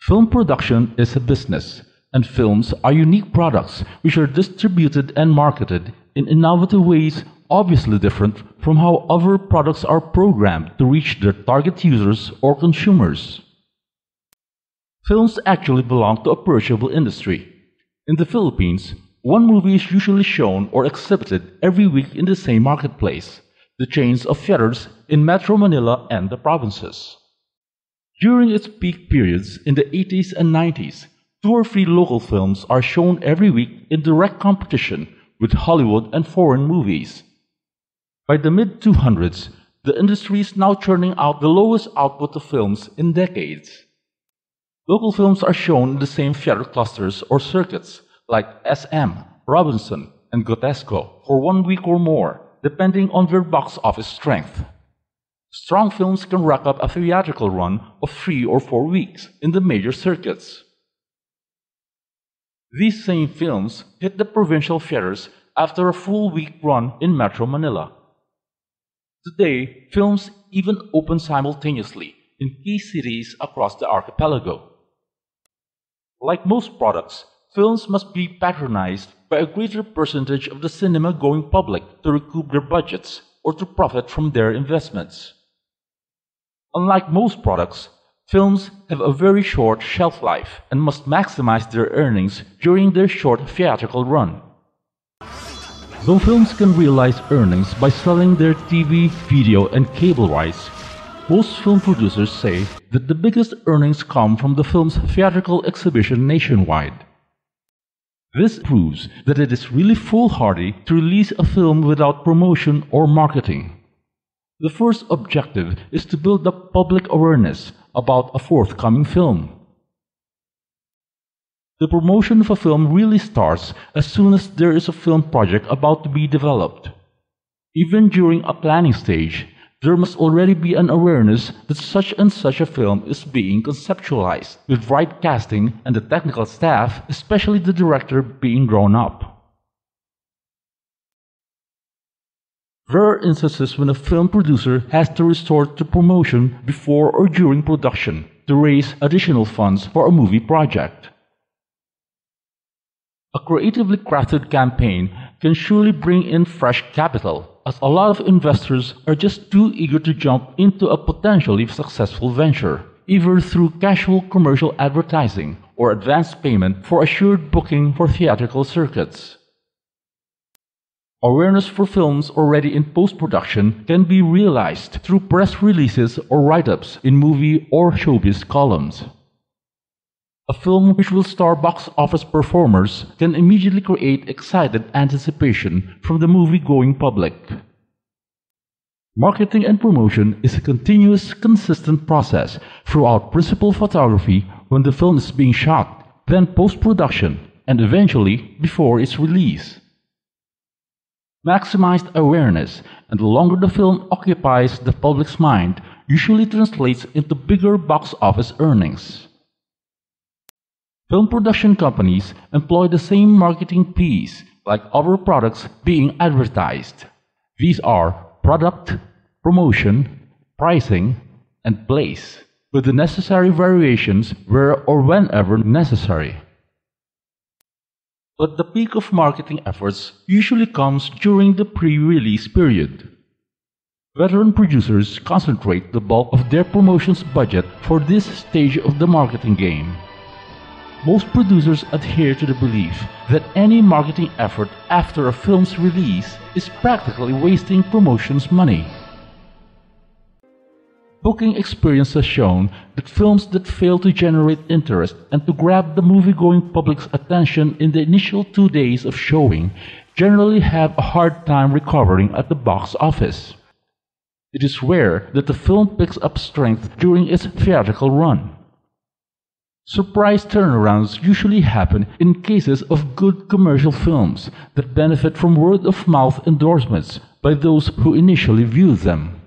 Film production is a business, and films are unique products which are distributed and marketed in innovative ways obviously different from how other products are programmed to reach their target users or consumers. Films actually belong to a perishable industry. In the Philippines, one movie is usually shown or exhibited every week in the same marketplace, the chains of theaters in Metro Manila and the provinces. During its peak periods in the 80s and 90s, 2 or 3 local films are shown every week in direct competition with Hollywood and foreign movies. By the mid-2000s, the industry is now churning out the lowest output of films in decades. Local films are shown in the same theater clusters or circuits like SM, Robinson, and Grotesco for 1 week or more, depending on their box office strength. Strong films can rack up a theatrical run of 3 or 4 weeks in the major circuits. These same films hit the provincial theaters after a full week run in Metro Manila. Today, films even open simultaneously in key cities across the archipelago. Like most products, films must be patronized by a greater percentage of the cinema-going public to recoup their budgets or to profit from their investments. Unlike most products, films have a very short shelf life and must maximize their earnings during their short theatrical run. Though films can realize earnings by selling their TV, video, and cable rights, most film producers say that the biggest earnings come from the film's theatrical exhibition nationwide. This proves that it is really foolhardy to release a film without promotion or marketing. The first objective is to build up public awareness about a forthcoming film. The promotion of a film really starts as soon as there is a film project about to be developed. Even during a planning stage, there must already be an awareness that such and such a film is being conceptualized, with right casting and the technical staff, especially the director, being drawn up. There are instances when a film producer has to resort to promotion before or during production to raise additional funds for a movie project. A creatively crafted campaign can surely bring in fresh capital, as a lot of investors are just too eager to jump into a potentially successful venture, either through casual commercial advertising or advance payment for assured booking for theatrical circuits. Awareness for films already in post-production can be realized through press releases or write-ups in movie or showbiz columns. A film which will star box office performers can immediately create excited anticipation from the movie-going public. Marketing and promotion is a continuous, consistent process throughout principal photography when the film is being shot, then post-production, and eventually before its release. Maximized awareness, and the longer the film occupies the public's mind, usually translates into bigger box office earnings. Film production companies employ the same marketing P's like other products being advertised. These are product, promotion, pricing, and place, with the necessary variations where or whenever necessary. But the peak of marketing efforts usually comes during the pre-release period. Veteran producers concentrate the bulk of their promotions budget for this stage of the marketing game. Most producers adhere to the belief that any marketing effort after a film's release is practically wasting promotions money. Booking experience has shown that films that fail to generate interest and to grab the movie-going public's attention in the initial 2 days of showing generally have a hard time recovering at the box office. It is rare that the film picks up strength during its theatrical run. Surprise turnarounds usually happen in cases of good commercial films that benefit from word-of-mouth endorsements by those who initially viewed them.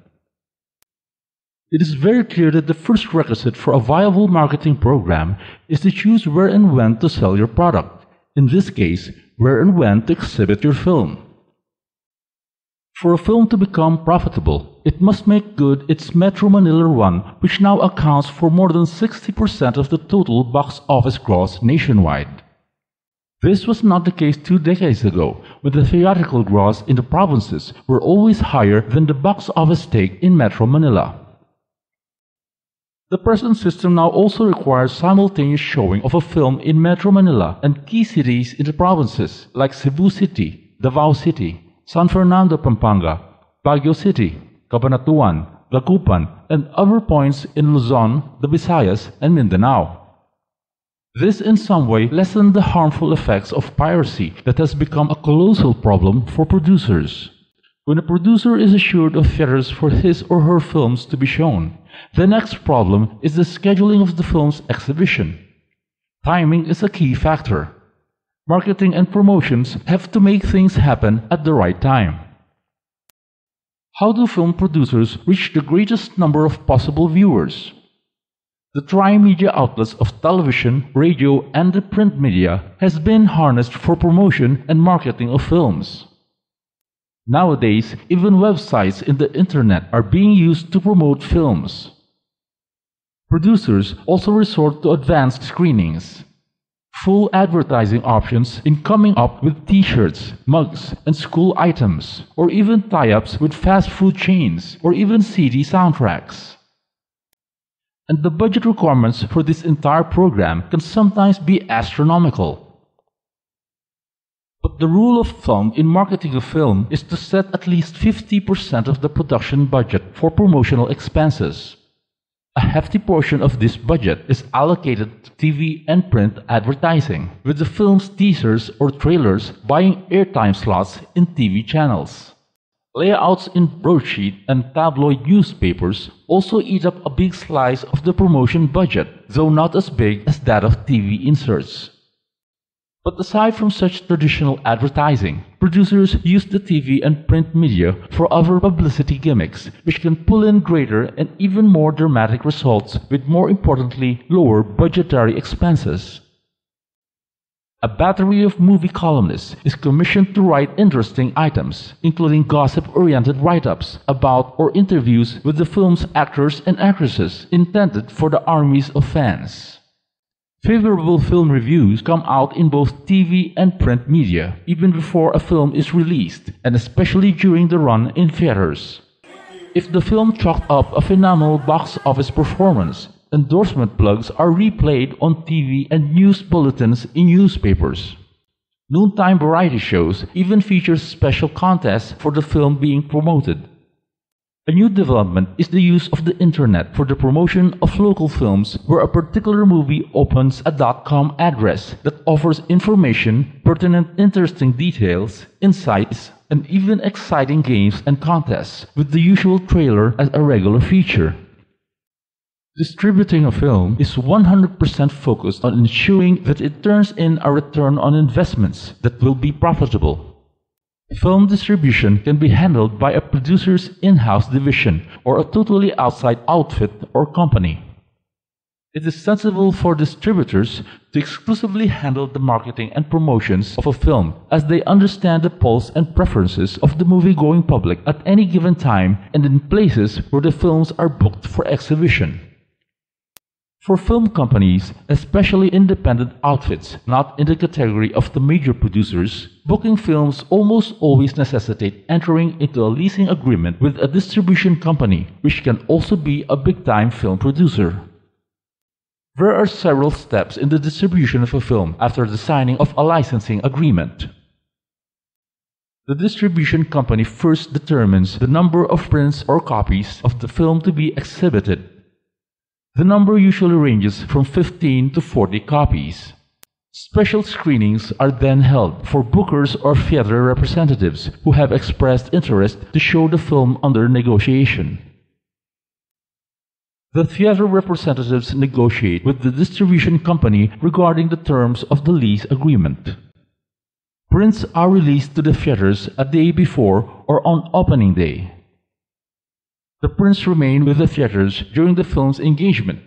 It is very clear that the first requisite for a viable marketing program is to choose where and when to sell your product, in this case, where and when to exhibit your film. For a film to become profitable, it must make good its Metro Manila run, which now accounts for more than 60% of the total box office gross nationwide. This was not the case 2 decades ago, when the theatrical gross in the provinces were always higher than the box office take in Metro Manila. The present system now also requires simultaneous showing of a film in Metro Manila and key cities in the provinces like Cebu City, Davao City, San Fernando, Pampanga, Baguio City, Cabanatuan, Dagupan, and other points in Luzon, the Visayas, and Mindanao. This in some way lessened the harmful effects of piracy that has become a colossal problem for producers. When a producer is assured of theaters for his or her films to be shown, the next problem is the scheduling of the film's exhibition. Timing is a key factor. Marketing and promotions have to make things happen at the right time. How do film producers reach the greatest number of possible viewers? The tri-media outlets of television, radio, and the print media has been harnessed for promotion and marketing of films. Nowadays, even websites in the internet are being used to promote films. Producers also resort to advanced screenings. Full advertising options in coming up with t-shirts, mugs, and school items, or even tie-ups with fast food chains, or even CD soundtracks. And the budget requirements for this entire program can sometimes be astronomical. But the rule of thumb in marketing a film is to set at least 50% of the production budget for promotional expenses. A hefty portion of this budget is allocated to TV and print advertising, with the film's teasers or trailers buying airtime slots in TV channels. Layouts in broadsheet and tabloid newspapers also eat up a big slice of the promotion budget, though not as big as that of TV inserts. But aside from such traditional advertising, producers use the TV and print media for other publicity gimmicks, which can pull in greater and even more dramatic results with, more importantly, lower budgetary expenses. A battery of movie columnists is commissioned to write interesting items, including gossip-oriented write-ups about or interviews with the film's actors and actresses intended for the armies of fans. Favorable film reviews come out in both TV and print media even before a film is released, and especially during the run in theaters. If the film chalked up a phenomenal box office performance, endorsement plugs are replayed on TV and news bulletins in newspapers. Noontime variety shows even feature special contests for the film being promoted. A new development is the use of the internet for the promotion of local films, where a particular movie opens a .com address that offers information, pertinent interesting details, insights, and even exciting games and contests, with the usual trailer as a regular feature. Distributing a film is 100% focused on ensuring that it turns in a return on investments that will be profitable. Film distribution can be handled by a producer's in-house division or a totally outside outfit or company. It is sensible for distributors to exclusively handle the marketing and promotions of a film, as they understand the pulse and preferences of the movie-going public at any given time and in places where the films are booked for exhibition. For film companies, especially independent outfits not in the category of the major producers, booking films almost always necessitate entering into a leasing agreement with a distribution company, which can also be a big-time film producer. There are several steps in the distribution of a film after the signing of a licensing agreement. The distribution company first determines the number of prints or copies of the film to be exhibited. The number usually ranges from 15 to 40 copies. Special screenings are then held for bookers or theater representatives who have expressed interest to show the film under negotiation. The theater representatives negotiate with the distribution company regarding the terms of the lease agreement. Prints are released to the theaters a day before or on opening day. The prints remain with the theaters during the film's engagement.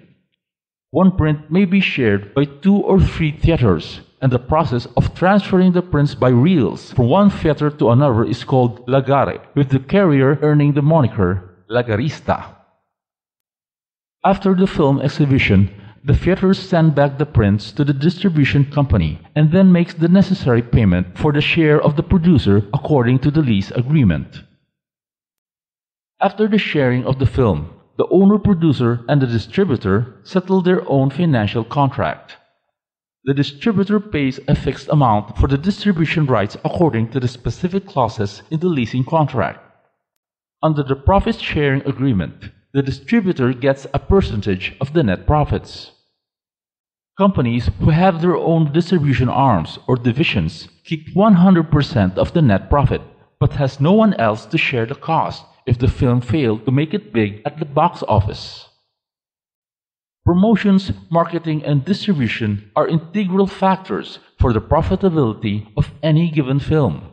One print may be shared by 2 or 3 theaters, and the process of transferring the prints by reels from one theater to another is called lagare, with the carrier earning the moniker lagarista. After the film exhibition, the theaters send back the prints to the distribution company and then makes the necessary payment for the share of the producer according to the lease agreement. After the sharing of the film, the owner-producer and the distributor settle their own financial contract. The distributor pays a fixed amount for the distribution rights according to the specific clauses in the leasing contract. Under the profit-sharing agreement, the distributor gets a percentage of the net profits. Companies who have their own distribution arms or divisions keep 100% of the net profit, but has no one else to share the cost if the film failed to make it big at the box office. Promotions, marketing, and distribution are integral factors for the profitability of any given film.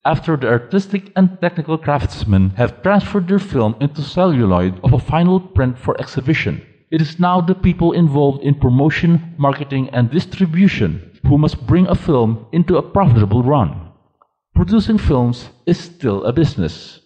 After the artistic and technical craftsmen have transferred their film into celluloid of a final print for exhibition, it is now the people involved in promotion, marketing, and distribution who must bring a film into a profitable run. Producing films is still a business.